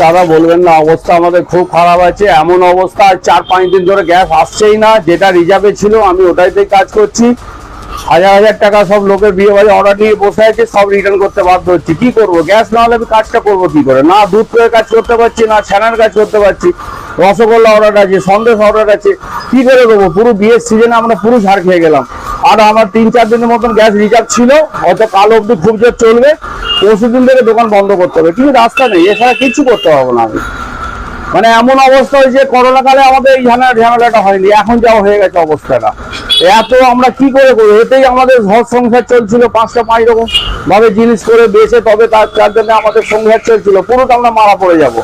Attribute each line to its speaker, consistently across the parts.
Speaker 1: দাদা বলবেন না, অবস্থা আমাদের খুব খারাপ আছে। এমন অবস্থা 4-5 দিন ধরে গ্যাস আসছেই না। যেটা রিজার্ভে ছিল আমি ওটাইতেই কাজ করছি। হাজার হাজার টাকা সব লোকের বিয়ে বাড়ি অর্ডার নিয়ে বসে আছে, সব রিটার্ন করতে বাধ্য হচ্ছি। কি করবো, গ্যাস না হলে আমি কাজটা করবো কি করে? না দুধ করে কাজ করতে পারছি, না ছানার কাজ করতে পারছি। রসগোল্লা অর্ডার আছে, সন্দেশ অর্ডার আছে, কি করে দেবো? পুরো বিয়ের সিজনে আমরা পুরো ঝাড় খেয়ে গেলাম। আর আমার 3-4 দিনের মতন গ্যাস রিজার্ভ ছিল, হয়তো কাল অবধি খুব জোর চলবে। পরশু দিন থেকে দোকান বন্ধ করতে হবে, কিন্তু রাস্তা নেই, এছাড়া কিচ্ছু করতে পারবো না আমি। মানে এমন অবস্থা হয়েছে, করোনা কালে আমাদের এই ঝামেলাটা হয়নি, এখন যা হয়ে গেছে অবস্থাটা। এত আমরা কি করে করবো? এতেই আমাদের ঘর সংসার চলছিল, 5 রকম ভাবে জিনিস করে বেঁচে, তবে তার জন্য আমাদের সংসার চলছিল। পুরোটা আমরা মারা পড়ে যাবো।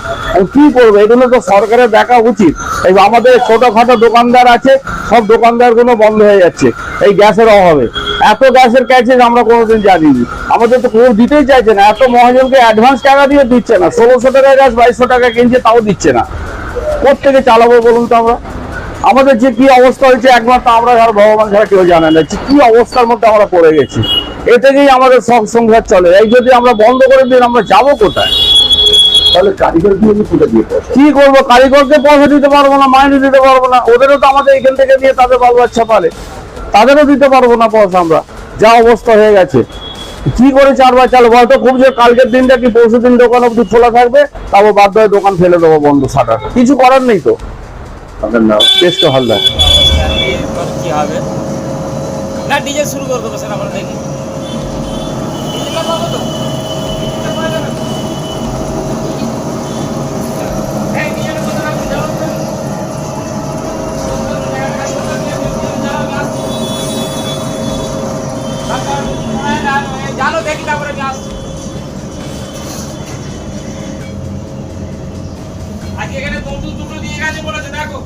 Speaker 1: কি করবো? এগুলো তো সরকারের দেখা উচিত। এই আমাদের ছোটখাটো দোকানদার আছে, সব দোকানদার গুলো বন্ধ হয়ে যাচ্ছে এই গ্যাসের অভাবে। এত গ্যাসের ক্যাচেজ আমরা কোনোদিন জানিনি। আমাদের তো কেউ দিতেই চাইছে না। এত মহাজনকে অ্যাডভান্স টাকা দিয়ে দিচ্ছে না, 1600 টাকা গ্যাস 2200 টাকা কিনছে, তাও দিচ্ছে না। কোত্থেকে চালাবো বলুন তো আমরা? আমাদের যে কি অবস্থা হয়েছে, একমাত্র আমরা আর ভগবান ছাড়া কেউ জানে না কি অবস্থার মধ্যে আমরা পড়ে গেছি। এ থেকেই আমাদের সব সংসার চলে। এই যদি আমরা বন্ধ করে দিই, আমরা যাবো কোথায়?
Speaker 2: তাহলে কারিগর দিয়ে
Speaker 1: কি করবো? কারিগরকে পয়সা দিতে পারবো না, মাইনে দিতে পারবো না। ওদেরও তো আমাদের এখান থেকে নিয়ে তাদের বাল বাচ্চা পালে, তাদেরও দিতে পারবো না পয়সা আমরা। যা অবস্থা হয়ে গেছে, কি করে চারবার চালাবো? হয়তো খুব যে কালকের দিনটা কি পরশু দিন দোকান অব্দি খোলা থাকবে, তারপর বাধ্য হয়ে দোকান ফেলে দেবো বন্ধ, শাটার। কিছু করার নেই তো।
Speaker 2: আপনার নাম?
Speaker 1: চেষ্ট হালদার।
Speaker 3: কি হবে না, ডিজে শুরু করে দেবো স্যার, আমরা দেখি জানো, দেখি তারপরে আসছি। আজকে এখানে দুটো দিয়ে গেছে বলেছে, দেখো।